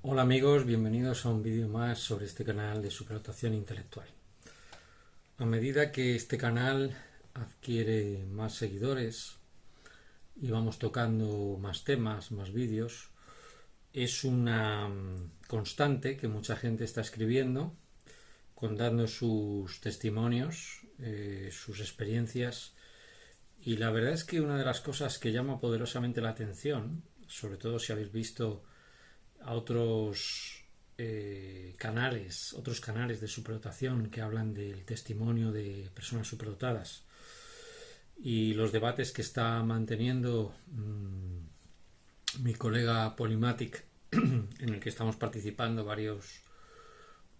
Hola amigos, bienvenidos a un vídeo más sobre este canal de superadotación intelectual. A medida que este canal adquiere más seguidores y vamos tocando más temas, más vídeos, es una constante que mucha gente está escribiendo, contando sus testimonios, sus experiencias, y la verdad es que una de las cosas que llama poderosamente la atención, sobre todo si habéis visto a otros otros canales de superdotación que hablan del testimonio de personas superdotadas y los debates que está manteniendo mi colega Polymatic, en el que estamos participando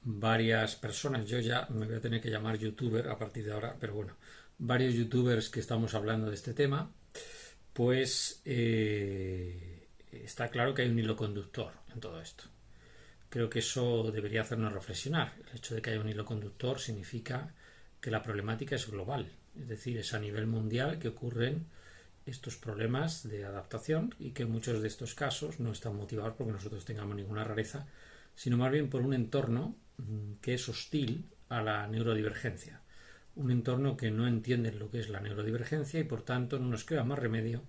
varias personas. Yo ya me voy a tener que llamar youtuber a partir de ahora, pero bueno, varios youtubers que estamos hablando de este tema, pues está claro que hay un hilo conductor en todo esto. Creo que eso debería hacernos reflexionar. El hecho de que haya un hilo conductor significa que la problemática es global, es decir, es a nivel mundial que ocurren estos problemas de adaptación y que muchos de estos casos no están motivados porque nosotros tengamos ninguna rareza, sino más bien por un entorno que es hostil a la neurodivergencia. Un entorno que no entiende lo que es la neurodivergencia y por tanto no nos queda más remedio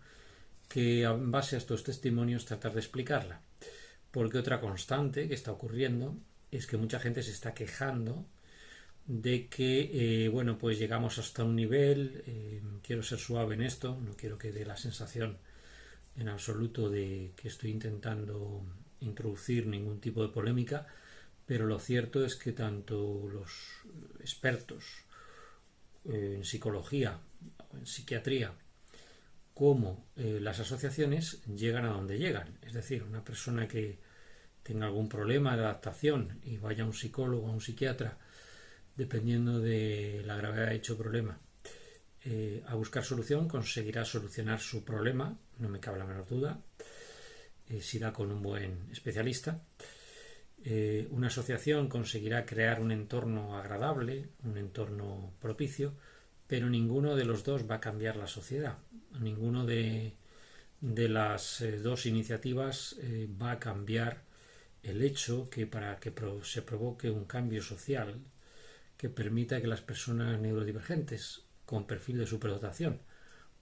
que en base a estos testimonios tratar de explicarla. Porque otra constante que está ocurriendo es que mucha gente se está quejando de que, bueno, pues llegamos hasta un nivel, quiero ser suave en esto, no quiero que dé la sensación en absoluto de que estoy intentando introducir ningún tipo de polémica, pero lo cierto es que tanto los expertos en psicología o en psiquiatría como las asociaciones llegan a donde llegan. Es decir, una persona que tenga algún problema de adaptación y vaya a un psicólogo o a un psiquiatra, dependiendo de la gravedad de dicho problema, a buscar solución, conseguirá solucionar su problema, no me cabe la menor duda, si da con un buen especialista. Una asociación conseguirá crear un entorno agradable, un entorno propicio, pero ninguno de los dos va a cambiar la sociedad. Ninguno de las dos iniciativas va a cambiar el hecho que para que se provoque un cambio social que permita que las personas neurodivergentes con perfil de superdotación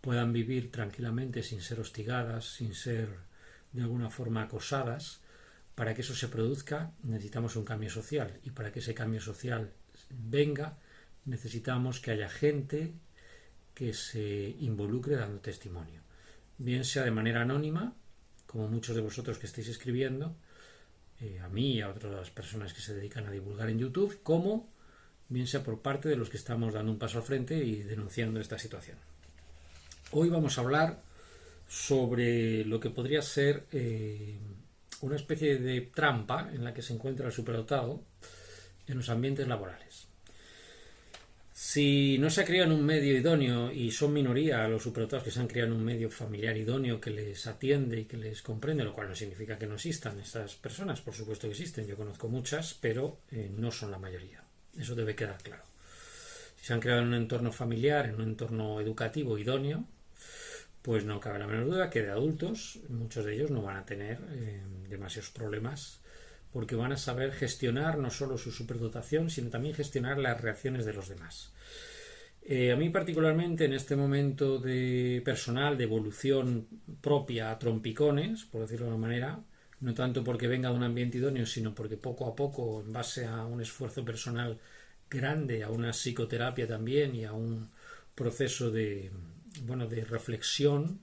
puedan vivir tranquilamente sin ser hostigadas, sin ser de alguna forma acosadas. Para que eso se produzca necesitamos un cambio social y para que ese cambio social venga necesitamos que haya gente que se involucre dando testimonio, bien sea de manera anónima, como muchos de vosotros que estáis escribiendo, a mí y a otras personas que se dedican a divulgar en YouTube, como bien sea por parte de los que estamos dando un paso al frente y denunciando esta situación. Hoy vamos a hablar sobre lo que podría ser una especie de trampa en la que se encuentra el superdotado en los ambientes laborales. Si no se ha criado en un medio idóneo, y son minoría los superdotados que se han criado en un medio familiar idóneo que les atiende y que les comprende, lo cual no significa que no existan estas personas, por supuesto que existen, yo conozco muchas, pero no son la mayoría. Eso debe quedar claro. Si se han creado en un entorno familiar, en un entorno educativo idóneo, pues no cabe la menor duda que de adultos muchos de ellos no van a tener demasiados problemas porque van a saber gestionar no solo su superdotación, sino también gestionar las reacciones de los demás. A mí particularmente en este momento de personal, de evolución propia a trompicones, por decirlo de alguna manera, no tanto porque venga de un ambiente idóneo, sino porque poco a poco, en base a un esfuerzo personal grande, a una psicoterapia también y a un proceso de reflexión,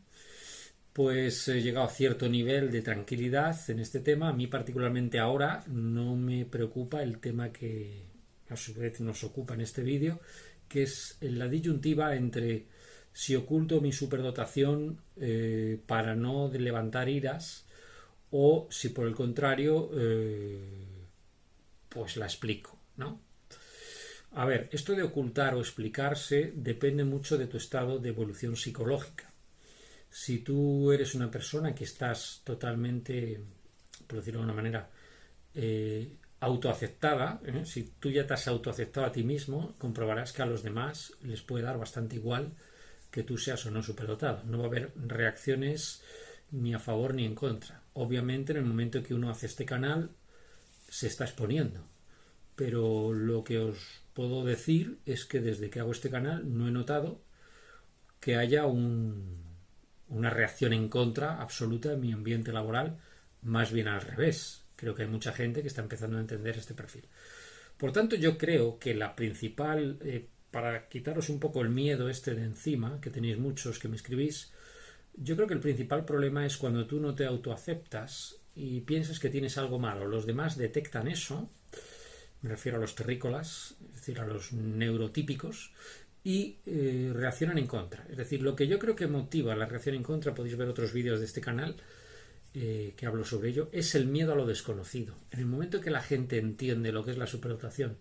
pues he llegado a cierto nivel de tranquilidad en este tema. A mí particularmente ahora no me preocupa el tema que a su vez nos ocupa en este vídeo, que es la disyuntiva entre si oculto mi superdotación para no levantar iras o si por el contrario pues la explico, ¿no? A ver, esto de ocultar o explicarse depende mucho de tu estado de evolución psicológica. Si tú eres una persona que estás totalmente, por decirlo de una manera, autoaceptada, si tú ya te has autoaceptado a ti mismo, comprobarás que a los demás les puede dar bastante igual que tú seas o no superdotado. No va a haber reacciones ni a favor ni en contra. Obviamente, en el momento que uno hace este canal, se está exponiendo. Pero lo que os puedo decir es que desde que hago este canal no he notado que haya una reacción en contra absoluta en mi ambiente laboral, más bien al revés. Creo que hay mucha gente que está empezando a entender este perfil. Por tanto, yo creo que la principal, para quitaros un poco el miedo este de encima, que tenéis muchos que me escribís, yo creo que el principal problema es cuando tú no te autoaceptas y piensas que tienes algo malo. Los demás detectan eso, me refiero a los terrícolas, es decir, a los neurotípicos, y reaccionan en contra. Es decir, lo que yo creo que motiva la reacción en contra, podéis ver otros vídeos de este canal que hablo sobre ello, es el miedo a lo desconocido. En el momento que la gente entiende lo que es la superdotación,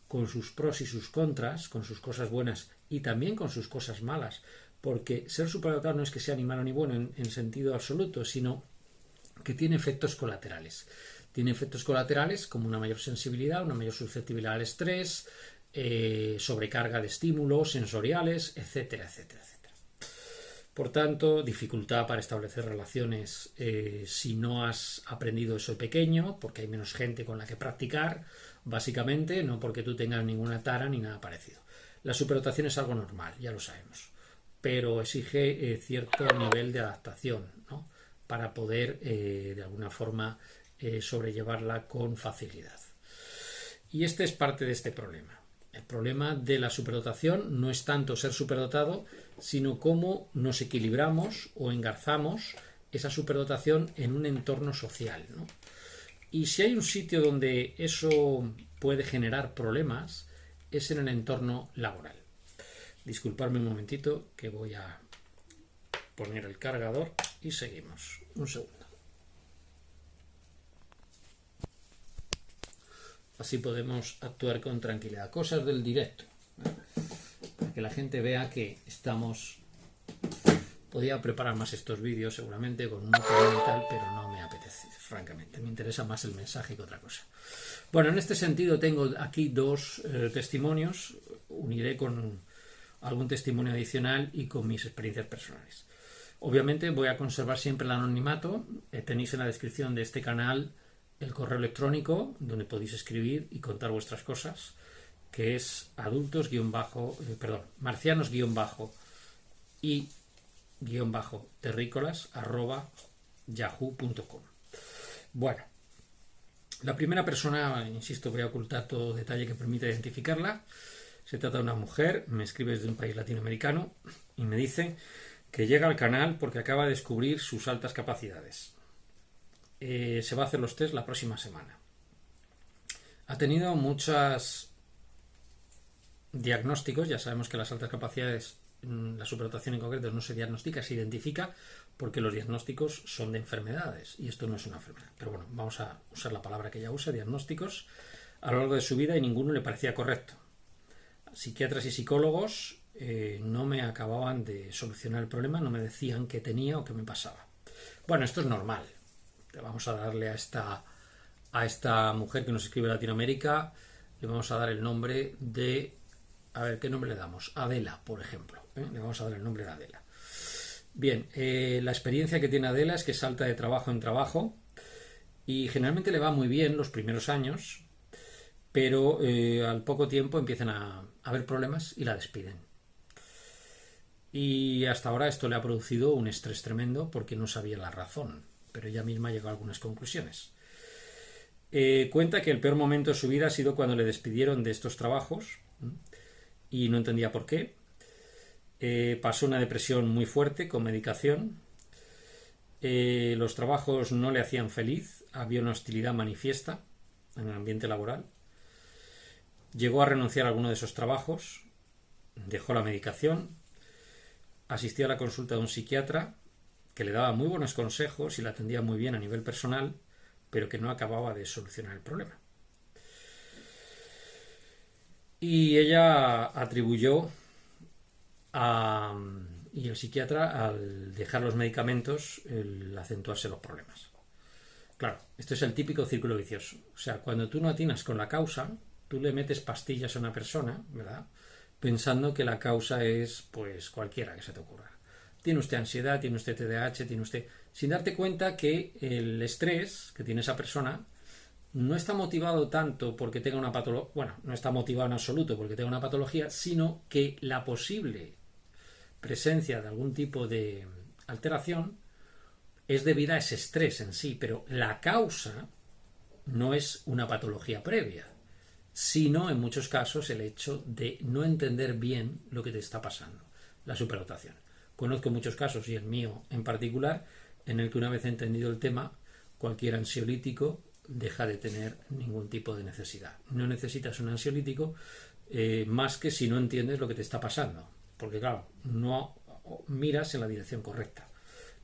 con sus pros y sus contras, con sus cosas buenas y también con sus cosas malas, porque ser superdotado no es que sea ni malo ni bueno en sentido absoluto, sino que tiene efectos colaterales. Tiene efectos colaterales como una mayor sensibilidad, una mayor susceptibilidad al estrés, sobrecarga de estímulos sensoriales, etcétera, etcétera, etcétera. Por tanto, dificultad para establecer relaciones si no has aprendido eso de pequeño, porque hay menos gente con la que practicar, básicamente, no porque tú tengas ninguna tara ni nada parecido. La superdotación es algo normal, ya lo sabemos, pero exige cierto nivel de adaptación, ¿no? Para poder, de alguna forma, sobrellevarla con facilidad. Y este es parte de este problema. El problema de la superdotación no es tanto ser superdotado, sino cómo nos equilibramos o engarzamos esa superdotación en un entorno social, ¿no? Y si hay un sitio donde eso puede generar problemas, es en el entorno laboral. Disculpadme un momentito que voy a poner el cargador y seguimos. Un segundo. Así podemos actuar con tranquilidad. Cosas del directo, ¿no? Para que la gente vea que estamos... Podría preparar más estos vídeos seguramente con un tono y tal, pero no me apetece, francamente. Me interesa más el mensaje que otra cosa. Bueno, en este sentido tengo aquí dos testimonios. Uniré con algún testimonio adicional y con mis experiencias personales. Obviamente voy a conservar siempre el anonimato. Tenéis en la descripción de este canal el correo electrónico donde podéis escribir y contar vuestras cosas, que es marcianos-y-terrícolas@yahoo.com. Bueno, la primera persona, insisto, voy a ocultar todo detalle que permita identificarla. Se trata de una mujer, me escribe desde un país latinoamericano y me dice que llega al canal porque acaba de descubrir sus altas capacidades. Se va a hacer los test la próxima semana. Ha tenido muchos diagnósticos. Ya sabemos que las altas capacidades, la superdotación en concreto, no se diagnostica, se identifica, porque los diagnósticos son de enfermedades y esto no es una enfermedad. Pero bueno, vamos a usar la palabra que ella usa, diagnósticos, a lo largo de su vida, y ninguno le parecía correcto. Psiquiatras y psicólogos no me acababan de solucionar el problema, no me decían qué tenía o qué me pasaba. Bueno, esto es normal. Vamos a darle a esta mujer que nos escribe de Latinoamérica, le vamos a dar el nombre de... A ver, ¿qué nombre le damos? Adela, por ejemplo. Le vamos a dar el nombre de Adela. Bien, la experiencia que tiene Adela es que salta de trabajo en trabajo y generalmente le va muy bien los primeros años, pero al poco tiempo empiezan a haber problemas y la despiden. Y hasta ahora esto le ha producido un estrés tremendo porque no sabía la razón, pero ella misma llegó a algunas conclusiones. Cuenta que el peor momento de su vida ha sido cuando le despidieron de estos trabajos y no entendía por qué. Pasó una depresión muy fuerte con medicación. Los trabajos no le hacían feliz, había una hostilidad manifiesta en el ambiente laboral. Llegó a renunciar a alguno de esos trabajos, dejó la medicación, asistió a la consulta de un psiquiatra que le daba muy buenos consejos y la atendía muy bien a nivel personal, pero que no acababa de solucionar el problema. Y ella atribuyó y el psiquiatra, al dejar los medicamentos, el acentuarse los problemas. Claro, esto es el típico círculo vicioso. O sea, cuando tú no atinas con la causa, tú le metes pastillas a una persona, ¿verdad?, pensando que la causa es, pues, cualquiera que se te ocurra. Tiene usted ansiedad, tiene usted TDAH, tiene usted... Sin darte cuenta que el estrés que tiene esa persona no está motivado tanto porque tenga una patología, bueno, no está motivado en absoluto porque tenga una patología, sino que la posible presencia de algún tipo de alteración es debida a ese estrés en sí, pero la causa no es una patología previa, sino en muchos casos el hecho de no entender bien lo que te está pasando, la superdotación. Conozco muchos casos, y el mío en particular, en el que una vez entendido el tema, cualquier ansiolítico deja de tener ningún tipo de necesidad. No necesitas un ansiolítico más que si no entiendes lo que te está pasando, porque claro, no miras en la dirección correcta.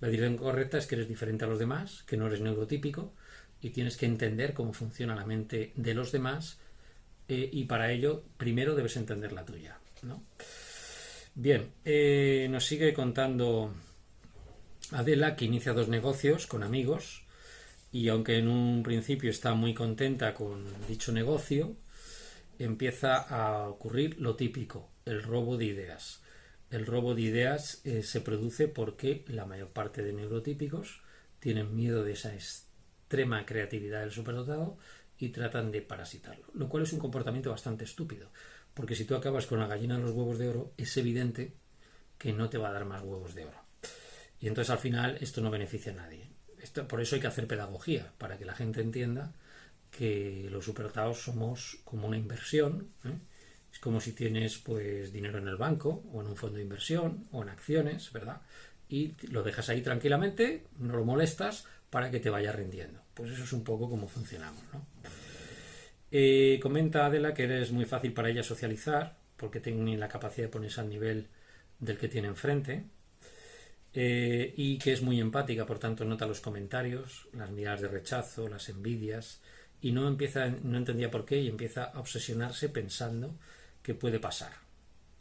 La dirección correcta es que eres diferente a los demás, que no eres neurotípico y tienes que entender cómo funciona la mente de los demás, y para ello primero debes entender la tuya, ¿no? Bien, nos sigue contando Adela que inicia 2 negocios con amigos y aunque en un principio está muy contenta con dicho negocio, empieza a ocurrir lo típico, el robo de ideas. El robo de ideas se produce porque la mayor parte de neurotípicos tienen miedo de esa extrema creatividad del superdotado y tratan de parasitarlo, lo cual es un comportamiento bastante estúpido, porque si tú acabas con la gallina de los huevos de oro, es evidente que no te va a dar más huevos de oro. Y entonces al final esto no beneficia a nadie. Por eso hay que hacer pedagogía, para que la gente entienda que los superdotados somos como una inversión, ¿eh? Es como si tienes pues dinero en el banco o en un fondo de inversión o en acciones, ¿verdad? Y lo dejas ahí tranquilamente, no lo molestas para que te vaya rindiendo. Pues eso es un poco como funcionamos, ¿no? Comenta Adela que eres muy fácil para ella socializar porque tiene la capacidad de ponerse al nivel del que tiene enfrente, y que es muy empática, por tanto nota los comentarios, las miradas de rechazo, las envidias, y no entendía por qué y empieza a obsesionarse pensando que puede pasar,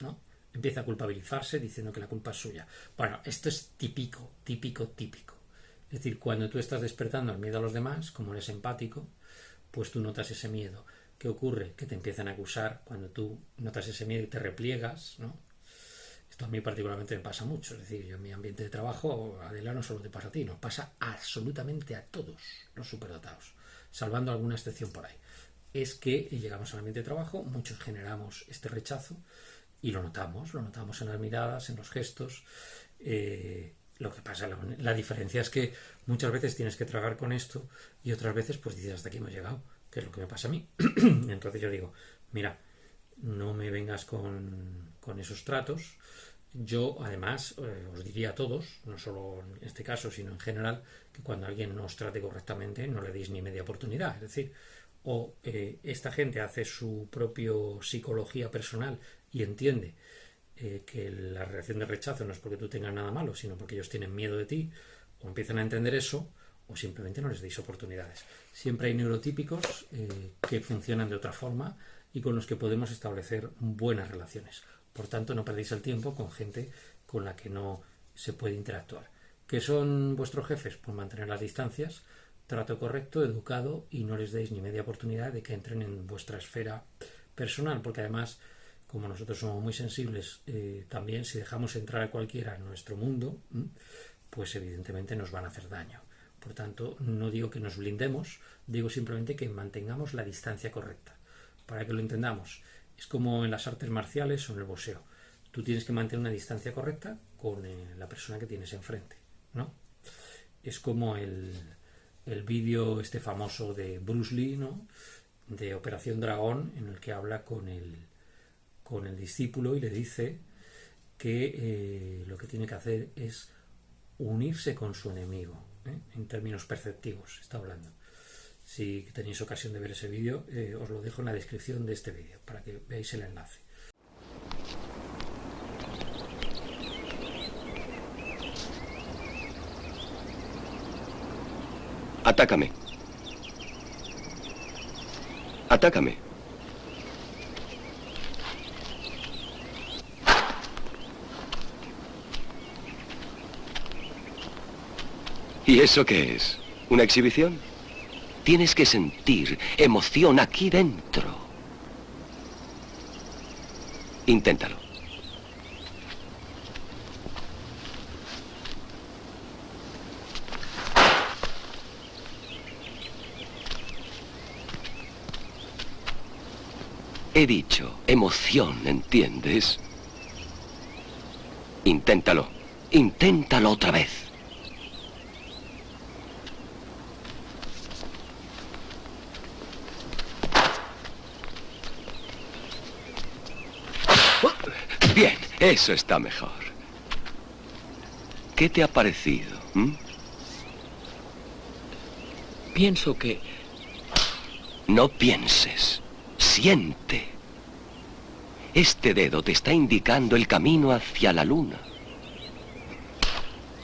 ¿no? Empieza a culpabilizarse diciendo que la culpa es suya. Bueno, esto es típico. Es decir, cuando tú estás despertando el miedo a los demás, como eres empático, pues tú notas ese miedo. ¿Qué ocurre? Que te empiezan a acusar cuando tú notas ese miedo y te repliegas, ¿no? Esto a mí particularmente me pasa mucho. Es decir, yo en mi ambiente de trabajo, Adela, no solo te pasa a ti, nos pasa absolutamente a todos los superdotados, salvando alguna excepción por ahí. Es que llegamos al ambiente de trabajo, muchos generamos este rechazo y lo notamos en las miradas, en los gestos. Lo que pasa, la diferencia es que muchas veces tienes que tragar con esto y otras veces pues dices hasta aquí hemos llegado, que es lo que me pasa a mí. Entonces yo digo, mira, no me vengas con esos tratos. Yo además os diría a todos, no solo en este caso sino en general, que cuando alguien no os trate correctamente no le deis ni media oportunidad. Es decir, o esta gente hace su propia psicología personal y entiende que la reacción de rechazo no es porque tú tengas nada malo, sino porque ellos tienen miedo de ti, o empiezan a entender eso, o simplemente no les deis oportunidades. Siempre hay neurotípicos que funcionan de otra forma y con los que podemos establecer buenas relaciones. Por tanto, no perdéis el tiempo con gente con la que no se puede interactuar. ¿Qué son vuestros jefes? Pues mantener las distancias, trato correcto, educado, y no les deis ni media oportunidad de que entren en vuestra esfera personal, porque además, como nosotros somos muy sensibles, también si dejamos entrar a cualquiera en nuestro mundo, pues evidentemente nos van a hacer daño. Por tanto, no digo que nos blindemos, digo simplemente que mantengamos la distancia correcta. Para que lo entendamos, es como en las artes marciales o en el boxeo. Tú tienes que mantener una distancia correcta con la persona que tienes enfrente, ¿no? Es como el vídeo este famoso de Bruce Lee, ¿no? De Operación Dragón, en el que habla con el discípulo y le dice que lo que tiene que hacer es unirse con su enemigo, en términos perceptivos está hablando. Si tenéis ocasión de ver ese vídeo, os lo dejo en la descripción de este vídeo para que veáis el enlace. Atácame. Atácame. ¿Y eso qué es? ¿Una exhibición? Tienes que sentir emoción aquí dentro. Inténtalo. He dicho emoción, ¿entiendes? Inténtalo. Inténtalo otra vez. Bien, eso está mejor. ¿Qué te ha parecido? Pienso que... No pienses. Siente. Este dedo te está indicando el camino hacia la luna.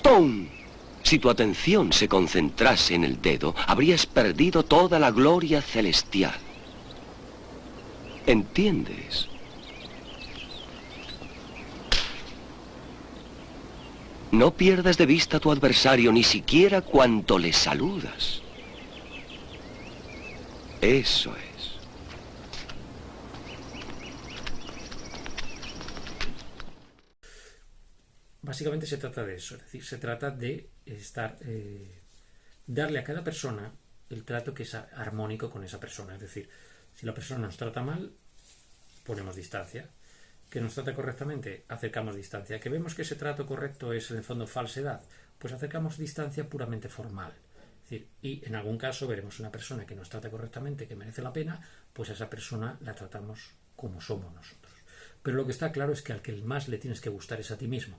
¡Pum! Si tu atención se concentrase en el dedo, habrías perdido toda la gloria celestial. ¿Entiendes? No pierdas de vista a tu adversario ni siquiera cuando le saludas. Eso es. Básicamente se trata de eso, es decir, se trata de darle a cada persona el trato que es armónico con esa persona. Es decir, si la persona nos trata mal, ponemos distancia. Que nos trata correctamente, acercamos distancia. Que vemos que ese trato correcto es en el fondo falsedad, pues acercamos distancia puramente formal. Es decir, y en algún caso veremos una persona que nos trata correctamente, que merece la pena, pues a esa persona la tratamos como somos nosotros. Pero lo que está claro es que al que más le tienes que gustar es a ti mismo.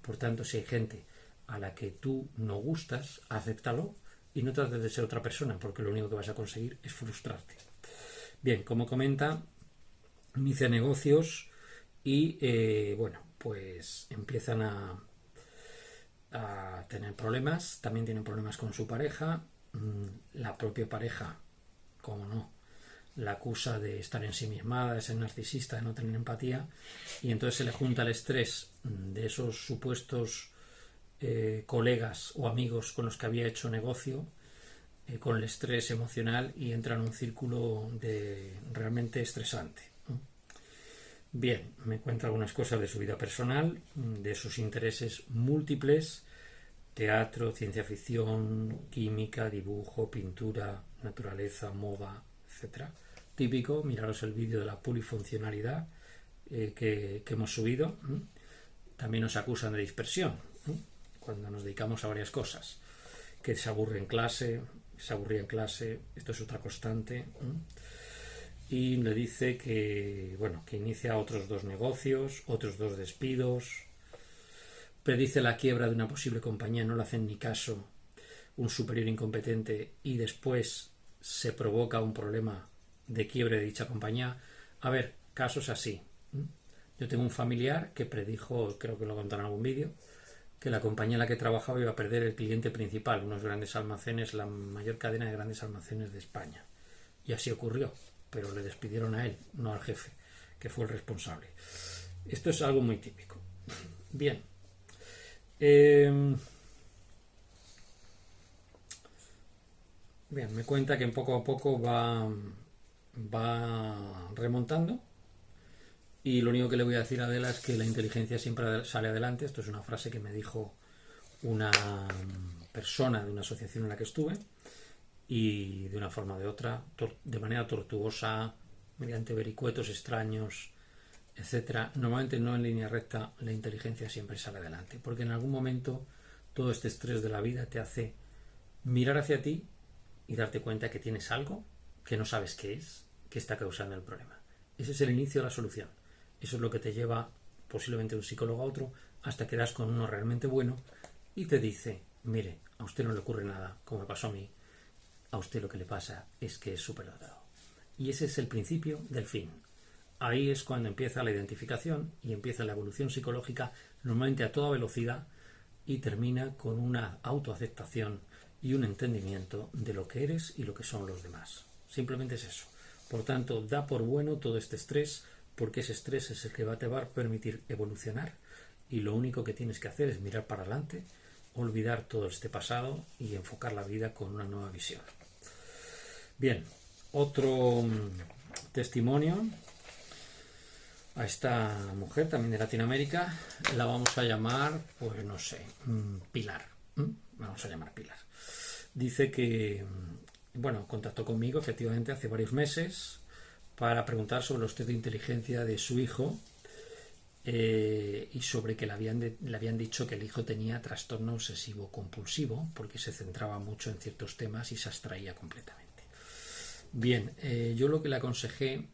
Por tanto, si hay gente a la que tú no gustas, acéptalo y no trates de ser otra persona, porque lo único que vas a conseguir es frustrarte. Bien, como comenta, inicia negocios y bueno, pues empiezan a tener problemas. También tienen problemas con su pareja. La propia pareja, como no, la acusa de estar ensimismada, de ser narcisista, de no tener empatía, y entonces se le junta el estrés de esos supuestos colegas o amigos con los que había hecho negocio, con el estrés emocional, y entra en un círculo realmente estresante. Bien, me cuenta algunas cosas de su vida personal, de sus intereses múltiples: teatro, ciencia ficción, química, dibujo, pintura, naturaleza, moda, etcétera. Típico, miraros el vídeo de la polifuncionalidad que hemos subido. También nos acusan de dispersión cuando nos dedicamos a varias cosas, que se aburría en clase, esto es otra constante. Y le dice que, bueno, que inicia otros 2 negocios, otros 2 despidos, predice la quiebra de una posible compañía, no le hacen ni caso, un superior incompetente, y después se provoca un problema de quiebre de dicha compañía. A ver, casos así. Yo tengo un familiar que predijo, creo que lo contaron en algún vídeo, que la compañía en la que trabajaba iba a perder el cliente principal, unos grandes almacenes, la mayor cadena de grandes almacenes de España. Y así ocurrió, pero le despidieron a él, no al jefe, que fue el responsable. Esto es algo muy típico. Bien. Bien, me cuenta que poco a poco va remontando, y lo único que le voy a decir a Adela es que la inteligencia siempre sale adelante. Esto es una frase que me dijo una persona de una asociación en la que estuve, y de una forma o de otra, de manera tortuosa, mediante vericuetos extraños, etcétera, normalmente no en línea recta, la inteligencia siempre sale adelante, porque en algún momento todo este estrés de la vida te hace mirar hacia ti y darte cuenta que tienes algo que no sabes qué es, que está causando el problema. Ese es el inicio de la solución. Eso es lo que te lleva posiblemente de un psicólogo a otro, hasta que das con uno realmente bueno y te dice: mire, a usted no le ocurre nada, como me pasó a mí, a usted lo que le pasa es que es superdotado. Y ese es el principio del fin. Ahí es cuando empieza la identificación y empieza la evolución psicológica, normalmente a toda velocidad, y termina con una autoaceptación y un entendimiento de lo que eres y lo que son los demás. Simplemente es eso. Por tanto, da por bueno todo este estrés, porque ese estrés es el que te va a permitir evolucionar, y lo único que tienes que hacer es mirar para adelante, olvidar todo este pasado y enfocar la vida con una nueva visión. Bien, otro testimonio a esta mujer, también de Latinoamérica. La vamos a llamar, pues no sé, Pilar. Vamos a llamar Pilar. Dice que, bueno, contactó conmigo efectivamente hace varios meses para preguntar sobre los test de inteligencia de su hijo y sobre que le habían dicho que el hijo tenía trastorno obsesivo compulsivo porque se centraba mucho en ciertos temas y se abstraía completamente. Bien, yo lo que le aconsejé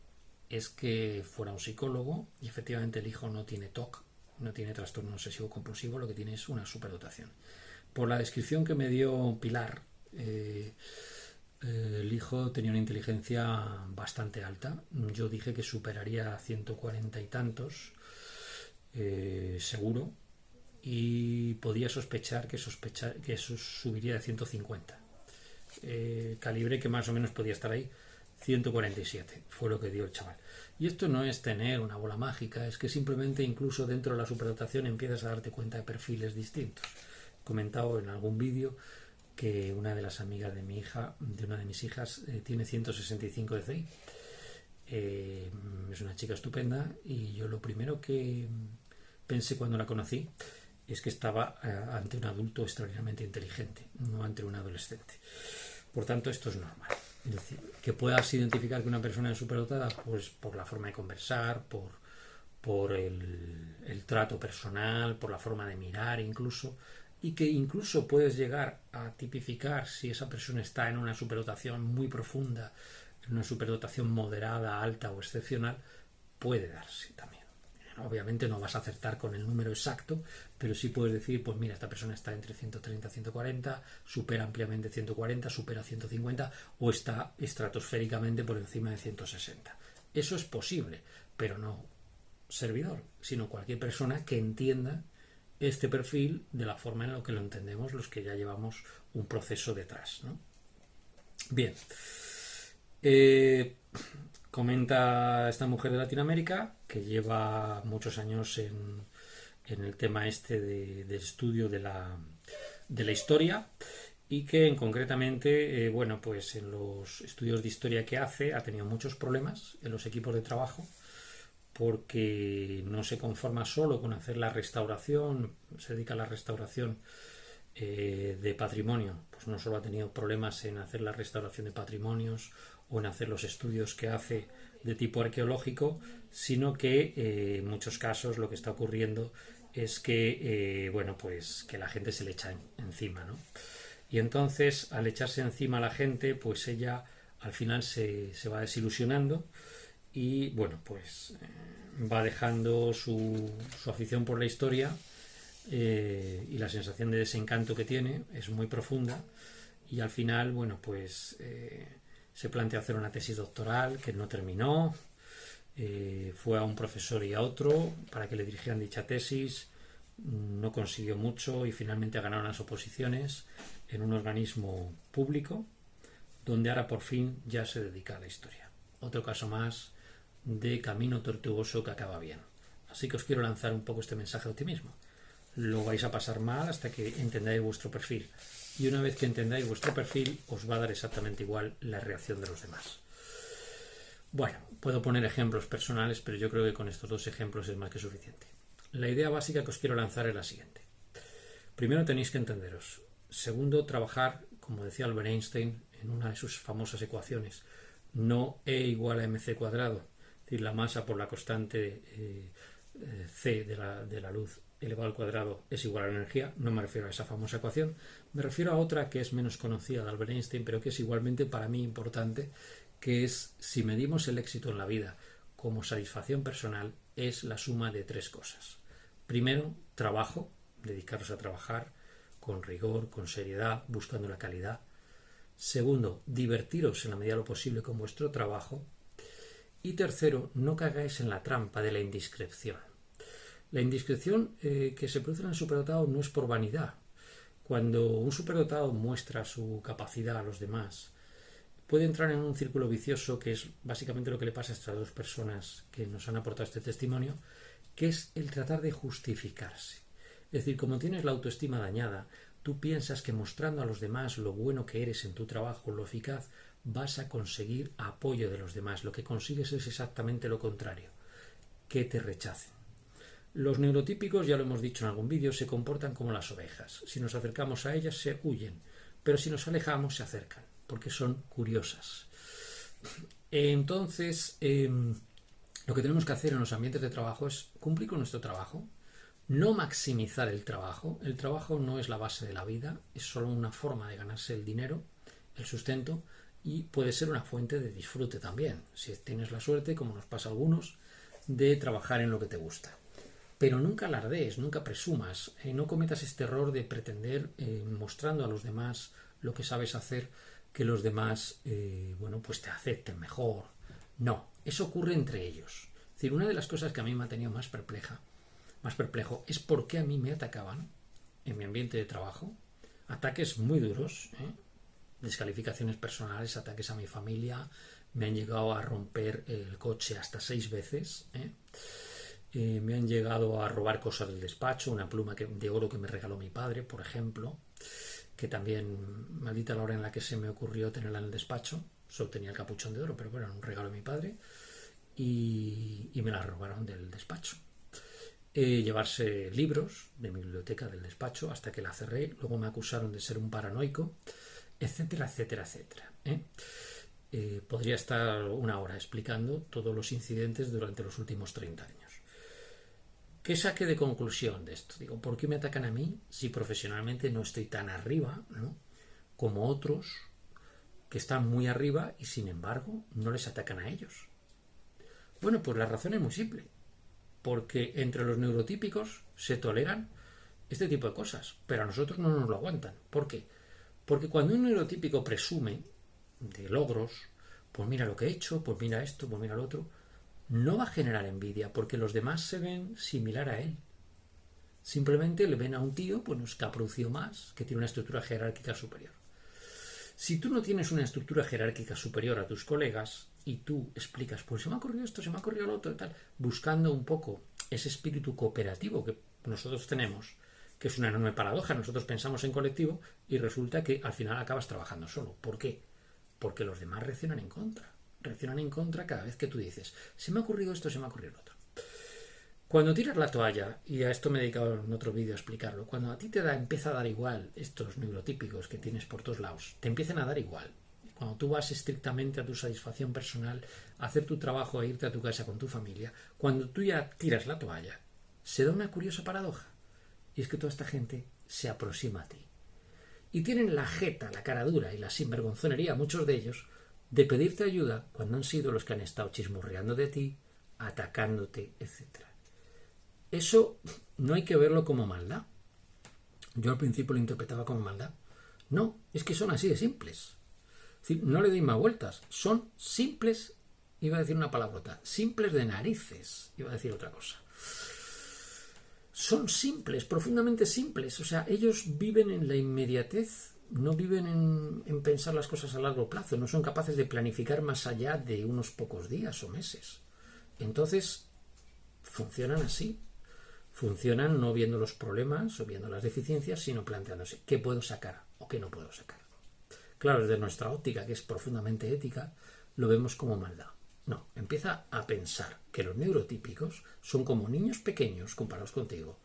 es que fuera un psicólogo y efectivamente el hijo no tiene TOC, no tiene trastorno obsesivo compulsivo, lo que tiene es una superdotación. Por la descripción que me dio Pilar, el hijo tenía una inteligencia bastante alta. Yo dije que superaría 140 y tantos, seguro, y podía sospechar que eso subiría de 150. Calibre que más o menos podía estar ahí, 147 fue lo que dio el chaval. Y esto no es tener una bola mágica, es que simplemente incluso dentro de la superdotación empiezas a darte cuenta de perfiles distintos. He comentado en algún vídeo que una de las amigas de mi hija, de una de mis hijas, tiene 165 de CI. Es una chica estupenda y yo lo primero que pensé cuando la conocí es que estaba ante un adulto extraordinariamente inteligente, no ante un adolescente. Por tanto, esto es normal. Es decir, que puedas identificar que una persona es superdotada, pues por la forma de conversar, por el trato personal, por la forma de mirar incluso, y que incluso puedes llegar a tipificar si esa persona está en una superdotación muy profunda, en una superdotación moderada, alta o excepcional, puede darse también. Obviamente no vas a acertar con el número exacto, pero sí puedes decir, pues mira, esta persona está entre 130 y 140, supera ampliamente 140, supera 150 o está estratosféricamente por encima de 160. Eso es posible, pero no servidor, sino cualquier persona que entienda este perfil de la forma en la que lo entendemos los que ya llevamos un proceso detrás, ¿no? Bien. Comenta esta mujer de Latinoamérica que lleva muchos años en el tema este del estudio de la historia y que concretamente, bueno, pues en los estudios de historia que hace ha tenido muchos problemas en los equipos de trabajo porque no se conforma solo con hacer la restauración, se dedica a la restauración de patrimonio, pues no solo ha tenido problemas en hacer la restauración de patrimonios o en hacer los estudios que hace de tipo arqueológico, sino que en muchos casos lo que está ocurriendo es que bueno, pues que la gente se le echa encima, ¿no? Y entonces al echarse encima a la gente, pues ella al final se va desilusionando y bueno, pues va dejando su afición por la historia y la sensación de desencanto que tiene es muy profunda y al final, bueno, pues se planteó hacer una tesis doctoral que no terminó, fue a un profesor y a otro para que le dirigieran dicha tesis, no consiguió mucho y finalmente ganaron las oposiciones en un organismo público donde ahora por fin ya se dedica a la historia. Otro caso más de camino tortuoso que acaba bien. Así que os quiero lanzar un poco este mensaje de optimismo. Lo vais a pasar mal hasta que entendáis vuestro perfil. Y una vez que entendáis vuestro perfil, os va a dar exactamente igual la reacción de los demás. Bueno, puedo poner ejemplos personales, pero yo creo que con estos dos ejemplos es más que suficiente. La idea básica que os quiero lanzar es la siguiente. Primero tenéis que entenderos. Segundo, trabajar, como decía Albert Einstein, en una de sus famosas ecuaciones, no E igual a mc cuadrado, es decir, la masa por la constante c de la luz elevado al cuadrado es igual a la energía. No me refiero a esa famosa ecuación, me refiero a otra que es menos conocida de Albert Einstein, pero que es igualmente para mí importante, que es si medimos el éxito en la vida como satisfacción personal, es la suma de tres cosas. Primero, trabajo, dedicaros a trabajar con rigor, con seriedad, buscando la calidad. Segundo, divertiros en la medida de lo posible con vuestro trabajo. Y tercero, no caigáis en la trampa de la indiscreción. La indiscreción que se produce en el superdotado no es por vanidad. Cuando un superdotado muestra su capacidad a los demás, puede entrar en un círculo vicioso que es básicamente lo que le pasa a estas dos personas que nos han aportado este testimonio, que es el tratar de justificarse. Es decir, como tienes la autoestima dañada, tú piensas que mostrando a los demás lo bueno que eres en tu trabajo, lo eficaz, vas a conseguir apoyo de los demás. Lo que consigues es exactamente lo contrario, que te rechacen. Los neurotípicos, ya lo hemos dicho en algún vídeo, se comportan como las ovejas. Si nos acercamos a ellas, se huyen, pero si nos alejamos, se acercan, porque son curiosas. Entonces, lo que tenemos que hacer en los ambientes de trabajo es cumplir con nuestro trabajo, no maximizar el trabajo. El trabajo no es la base de la vida, es solo una forma de ganarse el dinero, el sustento, y puede ser una fuente de disfrute también, si tienes la suerte, como nos pasa a algunos, de trabajar en lo que te gusta. Pero nunca alardees, nunca presumas, no cometas este error de pretender, mostrando a los demás lo que sabes hacer, que los demás, pues te acepten mejor. No, eso ocurre entre ellos. Es decir, una de las cosas que a mí me ha tenido más perplejo, es por qué a mí me atacaban en mi ambiente de trabajo. Ataques muy duros, descalificaciones personales, ataques a mi familia, me han llegado a romper el coche hasta 6 veces, me han llegado a robar cosas del despacho, una pluma de oro que me regaló mi padre, por ejemplo, que también, maldita la hora en la que se me ocurrió tenerla en el despacho, solo tenía el capuchón de oro, pero bueno, era un regalo de mi padre, y me la robaron del despacho. Llevarse libros de mi biblioteca del despacho hasta que la cerré, luego me acusaron de ser un paranoico, etcétera, etcétera, etcétera. Podría estar una hora explicando todos los incidentes durante los últimos 30 años. ¿Qué saqué de conclusión de esto? Digo, ¿por qué me atacan a mí si profesionalmente no estoy tan arriba, ¿no?, como otros que están muy arriba y sin embargo no les atacan a ellos? Bueno, pues la razón es muy simple. Porque entre los neurotípicos se toleran este tipo de cosas, pero a nosotros no nos lo aguantan. ¿Por qué? Porque cuando un neurotípico presume de logros, pues mira lo que he hecho, pues mira esto, pues mira lo otro, no va a generar envidia, porque los demás se ven similar a él. Simplemente le ven a un tío, pues, que ha producido más, que tiene una estructura jerárquica superior. Si tú no tienes una estructura jerárquica superior a tus colegas y tú explicas, pues se me ha ocurrido esto, se me ha ocurrido lo otro, tal, buscando un poco ese espíritu cooperativo que nosotros tenemos, que es una enorme paradoja, nosotros pensamos en colectivo y resulta que al final acabas trabajando solo. ¿Por qué? Porque los demás reaccionan en contra cada vez que tú dices, se me ha ocurrido esto, se me ha ocurrido lo otro. Cuando tiras la toalla, y a esto me he dedicado en otro vídeo a explicarlo, cuando a ti empieza a dar igual estos neurotípicos que tienes por todos lados, te empiezan a dar igual. Cuando tú vas estrictamente a tu satisfacción personal, a hacer tu trabajo, a irte a tu casa con tu familia, cuando tú ya tiras la toalla, se da una curiosa paradoja. Y es que toda esta gente se aproxima a ti. Y tienen la jeta, la cara dura y la sinvergonzonería, muchos de ellos, de pedirte ayuda cuando han sido los que han estado chismorreando de ti, atacándote, etc. Eso no hay que verlo como maldad. Yo al principio lo interpretaba como maldad. No, es que son así de simples. Es decir, no le doy más vueltas. Son simples, iba a decir una palabrota, simples de narices, iba a decir otra cosa. Son simples, profundamente simples. O sea, ellos viven en la inmediatez, no viven en pensar las cosas a largo plazo, no son capaces de planificar más allá de unos pocos días o meses. Entonces, funcionan así. Funcionan no viendo los problemas o viendo las deficiencias, sino planteándose qué puedo sacar o qué no puedo sacar. Claro, desde nuestra óptica, que es profundamente ética, lo vemos como maldad. No, empieza a pensar que los neurotípicos son como niños pequeños comparados contigo.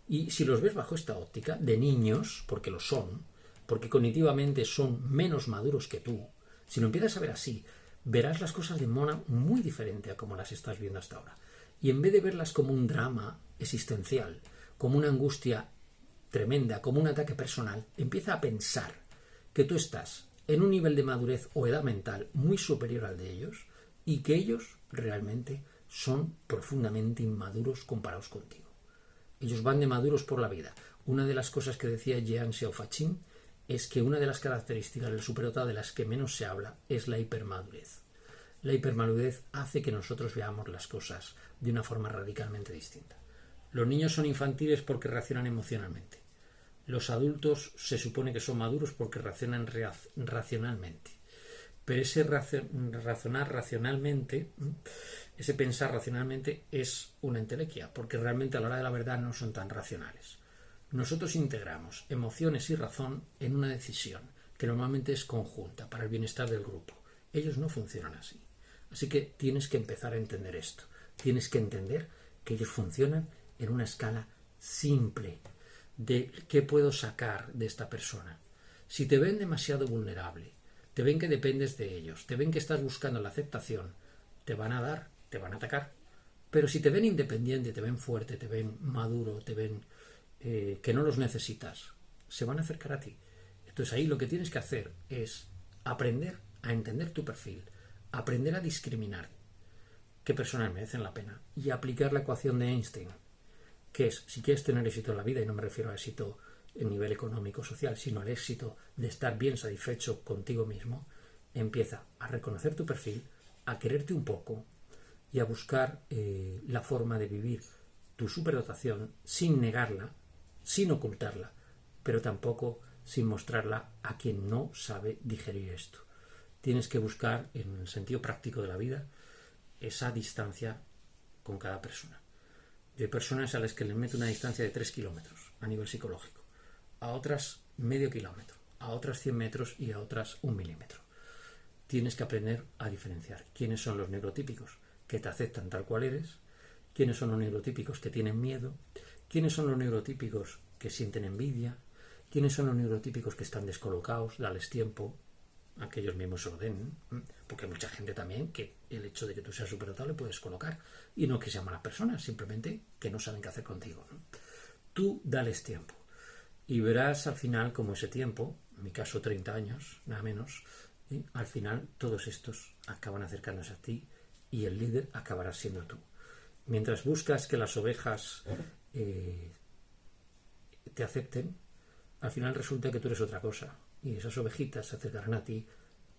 Y si los ves bajo esta óptica, de niños, porque lo son, porque cognitivamente son menos maduros que tú, si lo empiezas a ver así, verás las cosas de modo muy diferente a como las estás viendo hasta ahora. Y en vez de verlas como un drama existencial, como una angustia tremenda, como un ataque personal, empieza a pensar que tú estás en un nivel de madurez o edad mental muy superior al de ellos y que ellos realmente son profundamente inmaduros comparados contigo. Ellos van de maduros por la vida. Una de las cosas que decía Jean Xiaofachin es que una de las características del superdotado de las que menos se habla es la hipermadurez. La hipermadurez hace que nosotros veamos las cosas de una forma radicalmente distinta. Los niños son infantiles porque reaccionan emocionalmente. Los adultos se supone que son maduros porque reaccionan racionalmente. Pero ese razonar racionalmente, ese pensar racionalmente es una entelequia, porque realmente a la hora de la verdad no son tan racionales. Nosotros integramos emociones y razón en una decisión que normalmente es conjunta para el bienestar del grupo. Ellos no funcionan así. Así que tienes que empezar a entender esto. Tienes que entender que ellos funcionan en una escala simple de qué puedo sacar de esta persona. Si te ven demasiado vulnerable, te ven que dependes de ellos, te ven que estás buscando la aceptación, te van a dar, te van a atacar. Pero si te ven independiente, te ven fuerte, te ven maduro, te ven que no los necesitas, se van a acercar a ti. Entonces ahí lo que tienes que hacer es aprender a entender tu perfil, aprender a discriminar qué personas merecen la pena y aplicar la ecuación de Einstein, que es, si quieres tener éxito en la vida, y no me refiero a éxito en nivel económico social, sino al éxito de estar bien satisfecho contigo mismo, empieza a reconocer tu perfil, a quererte un poco y a buscar la forma de vivir tu superdotación sin negarla, sin ocultarla, pero tampoco sin mostrarla a quien no sabe digerir esto. Tienes que buscar, en el sentido práctico de la vida, esa distancia con cada persona. Yo hay personas a las que les meto una distancia de 3 kilómetros a nivel psicológico, a otras medio kilómetro, a otras 100 metros y a otras 1 milímetro. Tienes que aprender a diferenciar quiénes son los neurotípicos que te aceptan tal cual eres, quiénes son los neurotípicos que tienen miedo, quiénes son los neurotípicos que sienten envidia, quiénes son los neurotípicos que están descolocados, dales tiempo a que ellos mismos se ordenen, porque hay mucha gente también que el hecho de que tú seas superdotado le puedes colocar, y no que sean malas personas, simplemente que no saben qué hacer contigo, ¿no? Tú dales tiempo y verás al final como ese tiempo, en mi caso 30 años, nada menos, al final todos estos acaban acercándose a ti y el líder acabará siendo tú. Mientras buscas que las ovejas te acepten, al final resulta que tú eres otra cosa y esas ovejitas se acercarán a ti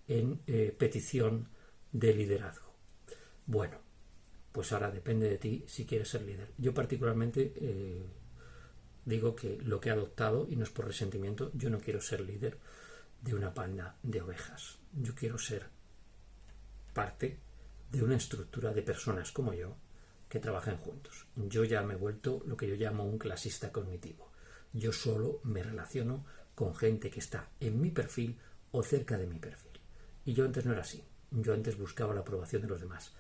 en petición de liderazgo. Bueno, pues ahora depende de ti si quieres ser líder. Yo particularmente digo que lo que he adoptado, y no es por resentimiento, yo no quiero ser líder de una panda de ovejas. Yo quiero ser parte de una estructura de personas como yo que trabajen juntos. Yo ya me he vuelto lo que yo llamo un clasista cognitivo. Yo solo me relaciono con gente que está en mi perfil o cerca de mi perfil. Y yo antes no era así. Yo antes buscaba la aprobación de los demás.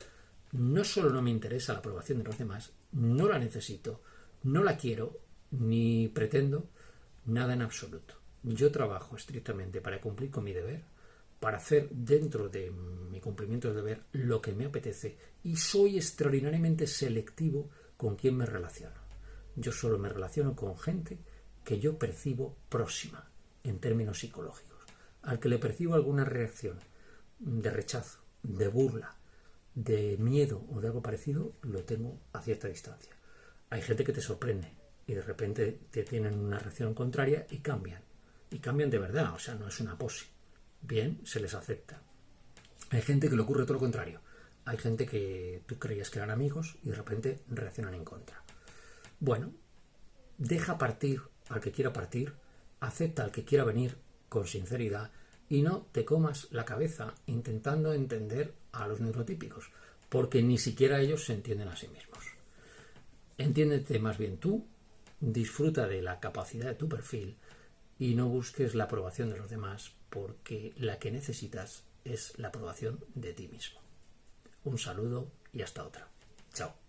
No solo no me interesa la aprobación de los demás, no la necesito, no la quiero, ni pretendo nada en absoluto. Yo trabajo estrictamente para cumplir con mi deber, para hacer dentro de mi cumplimiento del deber lo que me apetece, y soy extraordinariamente selectivo con quien me relaciono. Yo solo me relaciono con gente que yo percibo próxima en términos psicológicos. Al que le percibo alguna reacción de rechazo, de burla, de miedo o de algo parecido, lo tengo a cierta distancia. Hay gente que te sorprende y de repente te tienen una reacción contraria y cambian de verdad, o sea, no es una pose. Bien, se les acepta. Hay gente que le ocurre todo lo contrario. Hay gente que tú creías que eran amigos y de repente reaccionan en contra. Bueno, deja partir al que quiera partir, acepta al que quiera venir con sinceridad y no te comas la cabeza intentando entender a los neurotípicos, porque ni siquiera ellos se entienden a sí mismos. Entiéndete más bien tú, disfruta de la capacidad de tu perfil y no busques la aprobación de los demás, porque la que necesitas es la aprobación de ti mismo. Un saludo y hasta otra. Chao.